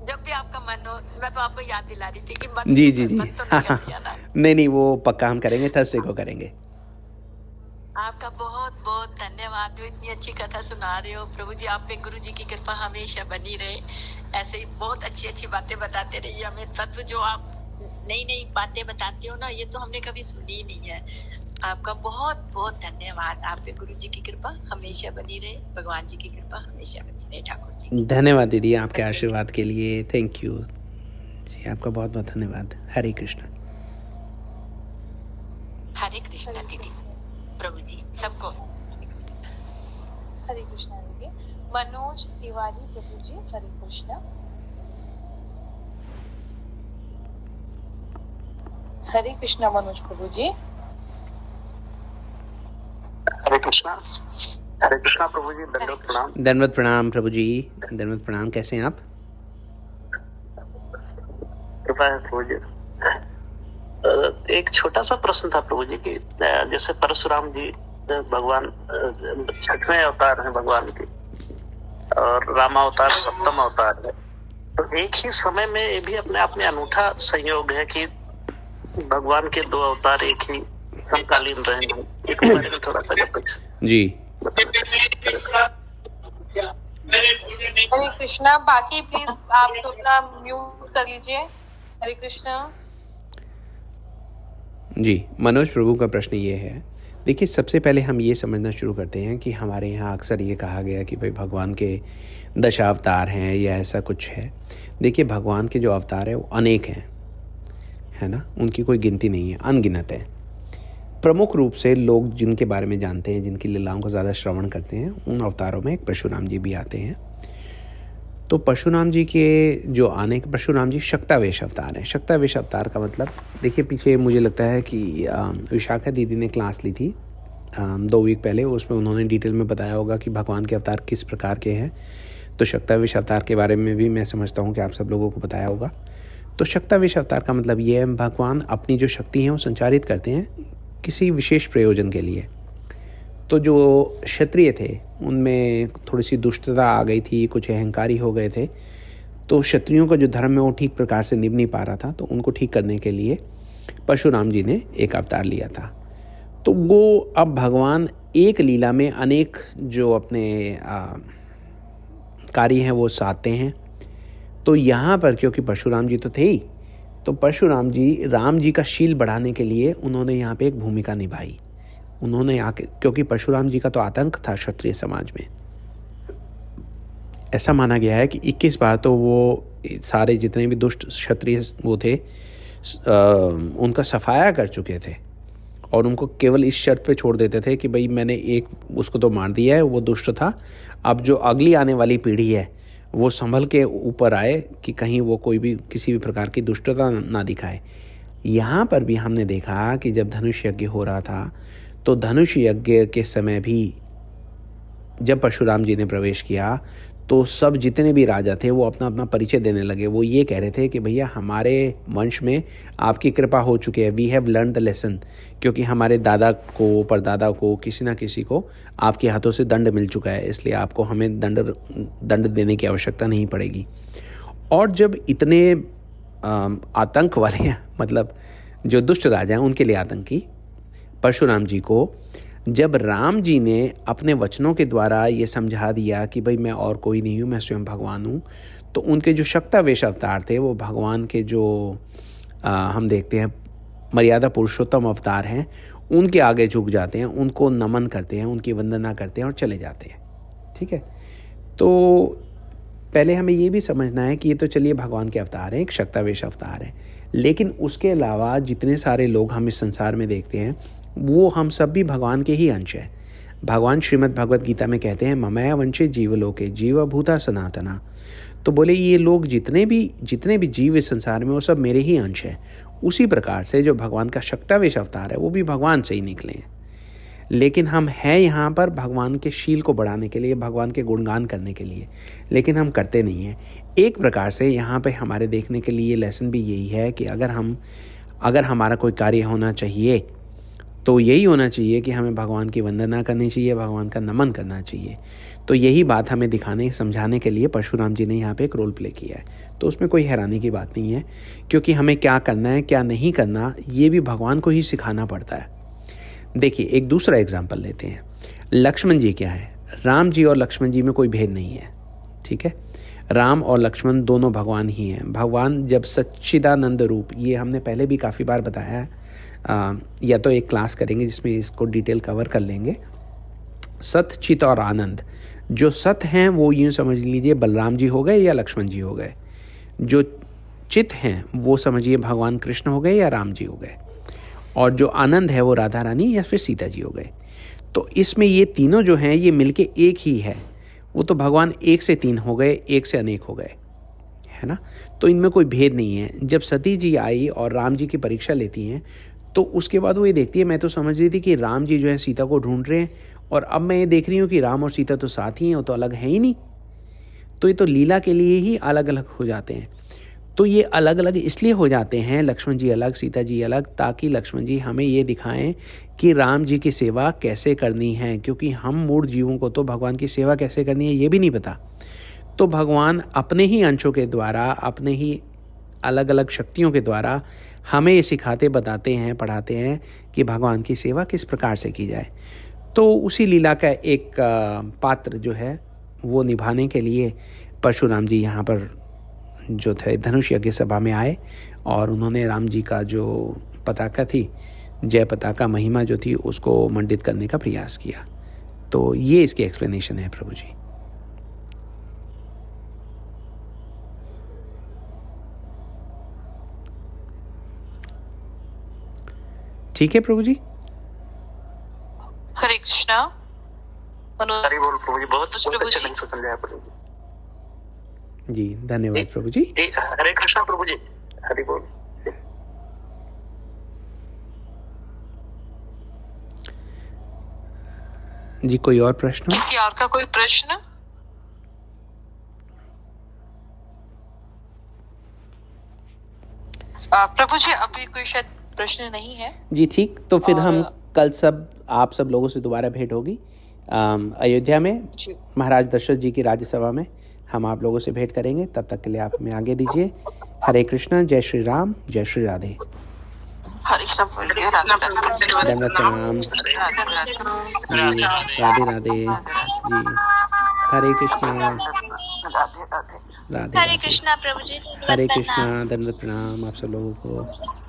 जब भी आपका मन हो। मैं तो आपको याद दिला रही थी कि जी जी जी, तो नहीं कर दिया ना। नहीं, वो पक्का हम करेंगे, थर्सडे को करेंगे। आपका बहुत बहुत धन्यवाद जो इतनी अच्छी कथा सुना रहे हो। प्रभु जी आप पे गुरु जी की कृपा हमेशा बनी रहे। ऐसे ही बहुत अच्छी अच्छी बातें बताते रहिए हमें। तत्व जो आप नई नई बातें बताते हो ना, ये तो हमने कभी सुनी नहीं है। आपका बहुत बहुत धन्यवाद। आप पे गुरु जी की कृपा हमेशा बनी रहे, भगवान जी की कृपा हमेशा बनी रहे। ठाकुर जी धन्यवाद दीदी आपके आशीर्वाद के लिए। थैंक यू जी, आपका बहुत बहुत धन्यवाद। हरे कृष्णा। हरे कृष्णा दीदी, प्रभु जी सबको हरे कृष्णा दीदी। मनोज तिवारी प्रभु जी, हरे कृष्णा। हरे कृष्णा मनोज प्रभु जी। हरे कृष्णा प्रभु जी, दंडवत प्रणाम। दंडवत प्रणाम प्रभु जी, दंडवत प्रणाम। कैसे हैं आप? कृपा है प्रभु जी। एक छोटा सा प्रश्न था प्रभु जी की, जैसे परशुराम जी भगवान 6वें अवतार हैं भगवान के, और रामावतार 7वां अवतार है। तो एक ही समय में ये भी अपने आप में अनूठा संयोग है कि भगवान के 2 अवतार एक ही समकालीन रहे हैं। एक बारे में थोड़ा सा कुछ जी। हरे कृष्णा। बाकी प्लीज आप सब अपना म्यूट कर लीजिए। हरे कृष्णा जी। मनोज प्रभु का प्रश्न ये है, देखिए सबसे पहले हम ये समझना शुरू करते हैं कि हमारे यहाँ अक्सर ये कहा गया कि भाई भगवान के दशावतार हैं या ऐसा कुछ है। देखिए भगवान के जो अवतार है वो अनेक हैं, है ना, उनकी कोई गिनती नहीं है, अनगिनत है। प्रमुख रूप से लोग जिनके बारे में जानते हैं, जिनकी लीलाओं का ज़्यादा श्रवण करते हैं, उन अवतारों में एक परशुराम जी भी आते हैं। तो परशुराम जी के जो आने के, परशुराम जी शक्तावेश अवतार हैं। शक्तावेश अवतार का मतलब, देखिए पीछे मुझे लगता है कि विशाखा दीदी ने क्लास ली थी 2 वीक पहले, उसमें उन्होंने डिटेल में बताया होगा कि भगवान के अवतार किस प्रकार के हैं। तो शक्तावेश अवतार के बारे में भी मैं समझता हूँ कि आप सब लोगों को बताया होगा। तो शक्तावेश अवतार का मतलब ये है, भगवान अपनी जो शक्ति हैं वो संचारित करते हैं किसी विशेष प्रयोजन के लिए। तो जो क्षत्रिय थे उनमें थोड़ी सी दुष्टता आ गई थी, कुछ अहंकारी हो गए थे। तो क्षत्रियों का जो धर्म है वो ठीक प्रकार से निभ नहीं पा रहा था, तो उनको ठीक करने के लिए परशुराम जी ने एक अवतार लिया था। तो वो अब भगवान एक लीला में अनेक जो अपने कार्य हैं वो साधते हैं। तो यहाँ पर क्योंकि परशुराम जी तो थे ही, तो परशुराम जी राम जी का शील बढ़ाने के लिए उन्होंने यहाँ पे एक भूमिका निभाई। उन्होंने आके, क्योंकि परशुराम जी का तो आतंक था क्षत्रिय समाज में, ऐसा माना गया है कि 21 बार तो वो सारे जितने भी दुष्ट क्षत्रिय वो थे उनका सफाया कर चुके थे, और उनको केवल इस शर्त पे छोड़ देते थे कि भाई मैंने एक उसको तो मार दिया है, वो दुष्ट था, अब जो अगली आने वाली पीढ़ी है वो संभल के ऊपर आए कि कहीं वो कोई भी किसी भी प्रकार की दुष्टता ना दिखाए। यहाँ पर भी हमने देखा कि जब धनुष यज्ञ हो रहा था, तो धनुष यज्ञ के समय भी जब परशुराम जी ने प्रवेश किया तो सब जितने भी राजा थे वो अपना अपना परिचय देने लगे। वो ये कह रहे थे कि भैया हमारे वंश में आपकी कृपा हो चुकी है, we have learn the lesson, क्योंकि हमारे दादा को, परदादा को, किसी ना किसी को आपके हाथों से दंड मिल चुका है, इसलिए आपको हमें दंड देने की आवश्यकता नहीं पड़ेगी। और जब इतने आतंक वाले मतलब जो दुष्ट राजा हैं उनके लिए आतंकी परशुराम जी को जब राम जी ने अपने वचनों के द्वारा ये समझा दिया कि भाई मैं और कोई नहीं हूँ, मैं स्वयं भगवान हूँ, तो उनके जो शक्तावेश अवतार थे वो भगवान के जो हम देखते हैं मर्यादा पुरुषोत्तम अवतार हैं, उनके आगे झुक जाते हैं, उनको नमन करते हैं, उनकी वंदना करते हैं और चले जाते हैं। ठीक है, तो पहले हमें ये भी समझना है कि ये तो चलिए भगवान के अवतार हैं, एक शक्तावेश अवतार है, लेकिन उसके अलावा जितने सारे लोग हम इस संसार में देखते हैं वो हम सब भी भगवान के ही अंश हैं। भगवान श्रीमद् भगवत गीता में कहते हैं ममया वंशे जीवलोके जीवभूता सनातना। तो बोले ये लोग जितने भी जीव इस संसार में वो सब मेरे ही अंश हैं। उसी प्रकार से जो भगवान का शक्तावेश अवतार है वो भी भगवान से ही निकले हैं, लेकिन हम हैं यहाँ पर भगवान के शील को बढ़ाने के लिए, भगवान के गुणगान करने के लिए, लेकिन हम करते नहीं हैं। एक प्रकार से यहाँ पे हमारे देखने के लिए लेसन भी यही है कि अगर हमारा कोई कार्य होना चाहिए तो यही होना चाहिए कि हमें भगवान की वंदना करनी चाहिए, भगवान का नमन करना चाहिए। तो यही बात हमें दिखाने समझाने के लिए परशुराम जी ने यहाँ पे एक रोल प्ले किया है। तो उसमें कोई हैरानी की बात नहीं है, क्योंकि हमें क्या करना है क्या नहीं करना ये भी भगवान को ही सिखाना पड़ता है। देखिए एक दूसरा एग्जाम्पल लेते हैं। लक्ष्मण जी क्या है, राम जी और लक्ष्मण जी में कोई भेद नहीं है। ठीक है, राम और लक्ष्मण दोनों भगवान ही हैं। भगवान जब सच्चिदानंद रूप, ये हमने पहले भी काफ़ी बार बताया है, या तो एक क्लास करेंगे जिसमें इसको डिटेल कवर कर लेंगे। सत, चित और आनंद, जो सत हैं वो यूँ समझ लीजिए बलराम जी हो गए या लक्ष्मण जी हो गए, जो चित हैं वो समझिए भगवान कृष्ण हो गए या राम जी हो गए, और जो आनंद है वो राधा रानी या फिर सीता जी हो गए। तो इसमें ये तीनों जो हैं ये मिलके एक ही है। वो तो भगवान एक से तीन हो गए, एक से अनेक हो गए, है ना। तो इनमें कोई भेद नहीं है। जब सती जी आई और राम जी की परीक्षा लेती हैं तो उसके बाद वो ये देखती है, मैं तो समझ रही थी कि राम जी जो है सीता को ढूंढ रहे हैं, और अब मैं ये देख रही हूँ कि राम और सीता तो साथ ही हैं, वो तो अलग हैं ही नहीं। तो ये तो लीला के लिए ही अलग अलग हो जाते हैं। तो ये अलग अलग इसलिए हो जाते हैं, लक्ष्मण जी अलग सीता जी अलग, ताकि लक्ष्मण जी हमें ये दिखाएं कि राम जी की सेवा कैसे करनी है, क्योंकि हम मूढ़ जीवों को तो भगवान की सेवा कैसे करनी है ये भी नहीं पता। तो भगवान अपने ही अंशों के द्वारा, अपने ही अलग अलग शक्तियों के द्वारा हमें ये सिखाते, बताते हैं, पढ़ाते हैं कि भगवान की सेवा किस प्रकार से की जाए। तो उसी लीला का एक पात्र जो है वो निभाने के लिए परशुराम जी यहाँ पर जो थे धनुष यज्ञ सभा में आए, और उन्होंने राम जी का जो पताका थी, जय पताका महिमा जो थी, उसको मंडित करने का प्रयास किया। तो ये इसकी एक्सप्लेनेशन है प्रभु जी। ठीक है प्रभु जी। हरे कृष्णा। हरि बोल प्रभु जी, बहुत अच्छे ढंग से समझाया प्रभु जी। धन्यवाद प्रभु जी। हरे कृष्णा प्रभु जी, हरि बोल। जी कोई और प्रश्न? किसी और का कोई प्रश्न? प्रभु जी अभी कोई शायद प्रश्न नहीं है जी। ठीक, तो फिर हम कल आप सब लोगों से दोबारा भेंट होगी अयोध्या में महाराज दशरथ जी की राज्यसभा में। हम आप लोगों से भेंट करेंगे। तब तक के लिए आप हमें आगे दीजिए। हरे कृष्णा, जय श्री राम, जय श्री राधे। दंडवत प्रणाम जी, राधे राधे जी। हरे कृष्णा, राधे हरे कृष्णा प्रभु जी। हरे कृष्णा, दंडवत प्रणाम आप सब लोगों को।